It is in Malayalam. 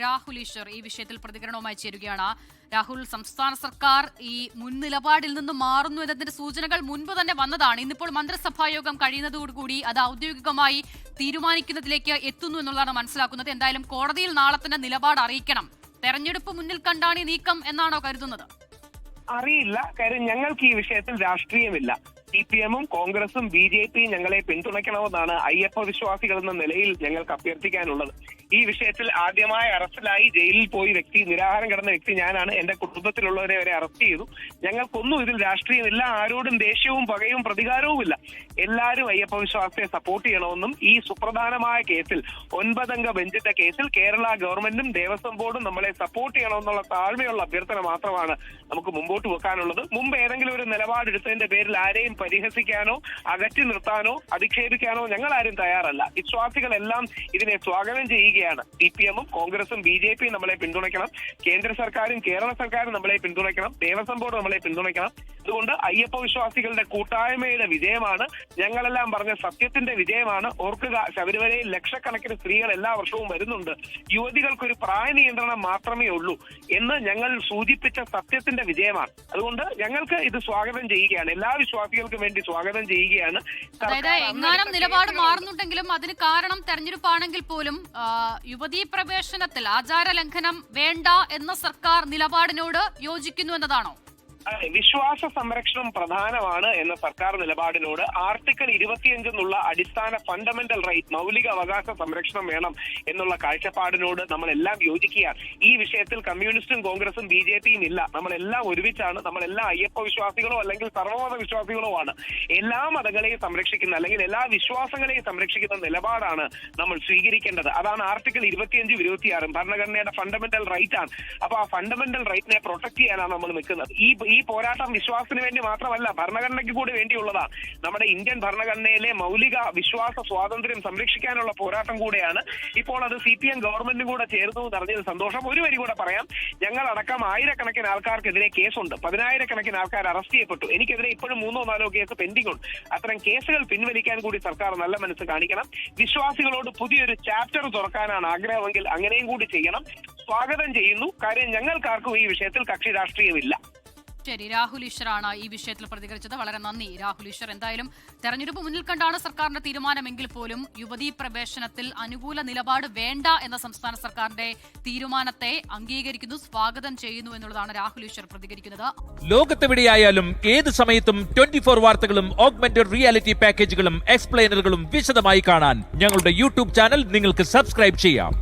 രാഹുൽ ഈശ്വർ ഈ വിഷയത്തിൽ പ്രതികരണവുമായി ചേരുകയാണ്. രാഹുൽ, സംസ്ഥാന സർക്കാർ ഈ മുൻ നിലപാടിൽ നിന്ന് മാറുന്നു എന്നതിന്റെ സൂചനകൾ മുൻപ് തന്നെ വന്നതാണ്. ഇന്നിപ്പോൾ മന്ത്രിസഭാ യോഗം കഴിയുന്നതോടുകൂടി അത് ഔദ്യോഗികമായി തീരുമാനിക്കുന്നതിലേക്ക് എത്തുന്നു എന്നുള്ളതാണ് മനസ്സിലാക്കുന്നത്. എന്തായാലും കോടതിയിൽ നാളെ തന്നെ നിലപാട് അറിയിക്കണം. തെരഞ്ഞെടുപ്പ് മുന്നിൽ കണ്ടാണ് ഈ നീക്കം എന്നാണോ കരുതുന്നത്? അറിയില്ല. കാര്യം ഞങ്ങൾക്ക് ഈ വിഷയത്തിൽ രാഷ്ട്രീയമില്ല. CPM-ഉം കോൺഗ്രസും BJP-യും ഞങ്ങളെ പിന്തുണയ്ക്കണമെന്നാണ് അയ്യപ്പ വിശ്വാസികൾ എന്ന നിലയിൽ ഞങ്ങൾക്ക് അഭ്യർത്ഥിക്കാനുള്ളത്. ഈ വിഷയത്തിൽ ആദ്യമായി അറസ്റ്റിലായി ജയിലിൽ പോയി നിരാഹാരം കിടന്ന വ്യക്തി ഞാനാണ്. എന്റെ കുടുംബത്തിലുള്ളവരെ വരെ അറസ്റ്റ് ചെയ്തു. ഞങ്ങൾക്കൊന്നും ഇതിൽ രാഷ്ട്രീയമില്ല. ആരോടും ദേഷ്യവും പകയും പ്രതികാരവുമില്ല. എല്ലാവരും അയ്യപ്പ വിശ്വാസത്തെ സപ്പോർട്ട് ചെയ്യണമെന്നും ഈ സുപ്രധാനമായ കേസിൽ 9 അംഗ ബെഞ്ചിന്റെ കേസിൽ കേരള ഗവൺമെന്റും ദേവസ്വം ബോർഡും നമ്മളെ സപ്പോർട്ട് ചെയ്യണമെന്നുള്ള താഴ്മയുള്ള അഭ്യർത്ഥന മാത്രമാണ് നമുക്ക് മുമ്പോട്ട് വെക്കാനുള്ളത്. മുമ്പ് ഏതെങ്കിലും ഒരു നിലപാടെടുത്തതിന്റെ പേരിൽ ആരെയും പരിഹസിക്കാനോ അകറ്റി നിർത്താനോ അധിക്ഷേപിക്കാനോ ഞങ്ങൾ ആരും തയ്യാറല്ല. വിശ്വാസികളെല്ലാം ഇതിനെ സ്വാഗതം ചെയ്യുകയാണ്. CPM-ഉം കോൺഗ്രസും BJP-യും നമ്മളെ പിന്തുണയ്ക്കണം. കേന്ദ്ര സർക്കാരും കേരള സർക്കാരും നമ്മളെ പിന്തുണയ്ക്കണം. ദേവസ്വം ബോർഡ് നമ്മളെ പിന്തുണയ്ക്കണം. അതുകൊണ്ട് അയ്യപ്പ വിശ്വാസികളുടെ കൂട്ടായ്മയുടെ വിജയമാണ്, ഞങ്ങളെല്ലാം പറഞ്ഞ സത്യത്തിന്റെ വിജയമാണ്. ഓർക്കുക, ശബരിമലയിൽ ലക്ഷക്കണക്കിന് സ്ത്രീകൾ എല്ലാ വർഷവും വരുന്നുണ്ട്. യുവതികൾക്കൊരു പ്രായ നിയന്ത്രണം മാത്രമേ ഉള്ളൂ എന്ന് ഞങ്ങൾ സൂചിപ്പിച്ച സത്യത്തിന്റെ വിജയമാണ്. അതുകൊണ്ട് ഞങ്ങൾക്ക് ഇത് സ്വാഗതം ചെയ്യുകയാണ്. എല്ലാ വിശ്വാസികൾക്കും വേണ്ടി സ്വാഗതം ചെയ്യുകയാണ്. അതായത് എങ്ങാനും നിലപാട് മാറുന്നുണ്ടെങ്കിലും അതിന് കാരണം തെരഞ്ഞെടുപ്പാണെങ്കിൽ പോലും യുവതീ പ്രവേശനത്തിൽ ആചാര ലംഘനം വേണ്ട എന്ന സർക്കാർ നിലപാടിനോട് യോജിക്കുന്നു എന്നതാണോ? വിശ്വാസ സംരക്ഷണം പ്രധാനമാണ് എന്ന സർക്കാർ നിലപാടിനോട് ആർട്ടിക്കിൾ 25 എന്നുള്ള അടിസ്ഥാന ഫണ്ടമെന്റൽ റൈറ്റ്, മൗലിക അവകാശ സംരക്ഷണം വേണം എന്നുള്ള കാഴ്ചപ്പാടിനോട് നമ്മളെല്ലാം യോജിക്കുകയാണ്. ഈ വിഷയത്തിൽ കമ്മ്യൂണിസ്റ്റും കോൺഗ്രസും BJP-യും ഇല്ല. നമ്മളെല്ലാം ഒരുമിച്ചാണ്. നമ്മളെല്ലാം അയ്യപ്പ വിശ്വാസികളോ അല്ലെങ്കിൽ സർവ്വമത വിശ്വാസികളോ ആണ്. എല്ലാ മതങ്ങളെയും സംരക്ഷിക്കുന്ന അല്ലെങ്കിൽ എല്ലാ വിശ്വാസങ്ങളെയും സംരക്ഷിക്കുന്ന നിലപാടാണ് നമ്മൾ സ്വീകരിക്കേണ്ടത്. അതാണ് ആർട്ടിക്കിൾ 25, 26 ഭരണഘടനയുടെ ഫണ്ടമെന്റൽ റൈറ്റ് ആണ്. അപ്പൊ ആ ഫണ്ടമെന്റൽ റൈറ്റിനെ പ്രൊട്ടക്ട് ചെയ്യാനാണ് നമ്മൾ നിൽക്കുന്നത്. ഈ പോരാട്ടം വിശ്വാസത്തിന് വേണ്ടി മാത്രമല്ല, ഭരണഘടനയ്ക്ക് കൂടി വേണ്ടിയുള്ളതാണ്. നമ്മുടെ ഇന്ത്യൻ ഭരണഘടനയിലെ മൗലിക വിശ്വാസ സ്വാതന്ത്ര്യം സംരക്ഷിക്കാനുള്ള പോരാട്ടം കൂടെയാണ്. ഇപ്പോൾ അത് CPM ഗവൺമെന്റും കൂടെ ചേർന്നു എന്നറിഞ്ഞത് സന്തോഷം. ഒരു വരി കൂടെ പറയാം. ഞങ്ങളടക്കം ആയിരക്കണക്കിന് ആൾക്കാർക്കെതിരെ കേസുണ്ട്. 10,000-കണക്കിന് ആൾക്കാർ അറസ്റ്റ് ചെയ്യപ്പെട്ടു. എനിക്കെതിരെ ഇപ്പോഴും 3-4 കേസ് പെൻഡിംഗ് ഉണ്ട്. അത്തരം കേസുകൾ പിൻവലിക്കാൻ കൂടി സർക്കാർ നല്ല മനസ്സ് കാണിക്കണം. വിശ്വാസികളോട് പുതിയൊരു ചാപ്റ്റർ തുറക്കാനാണ് ആഗ്രഹമെങ്കിൽ അങ്ങനെയും കൂടി ചെയ്യണം. സ്വാഗതം ചെയ്യുന്നു. കാര്യം ഞങ്ങൾക്കാർക്കും ഈ വിഷയത്തിൽ കക്ഷി രാഷ്ട്രീയമില്ല. ശരി, രാഹുൽ ഈശ്വറാണ് ഈ വിഷയത്തിൽ പ്രതികരിച്ചത്. വളരെ നന്ദി രാഹുൽ ഈശ്വർ. എന്തായാലും തെരഞ്ഞെടുപ്പ് മുന്നിൽ കണ്ടാണ് സർക്കാരിന്റെ തീരുമാനമെങ്കിൽ പോലും യുവതീ പ്രവേശനത്തിൽ അനുകൂല നിലപാട് വേണ്ട എന്ന സംസ്ഥാന സർക്കാരിന്റെ തീരുമാനത്തെ അംഗീകരിക്കുന്നു, സ്വാഗതം ചെയ്യുന്നു എന്നുള്ളതാണ് രാഹുൽ ഈശ്വർ പ്രതികരിക്കുന്നത്. ലോകത്തെവിടെയായാലും ഏത് സമയത്തും 24 വാർത്തകളും ഓഗ്മെന്റഡ് റിയാലിറ്റി പാക്കേജുകളും എക്സ്പ്ലെയിനറുകളും വിശദമായി കാണാൻ ഞങ്ങളുടെ YouTube ചാനൽ നിങ്ങൾക്ക് സബ്സ്ക്രൈബ് ചെയ്യാം.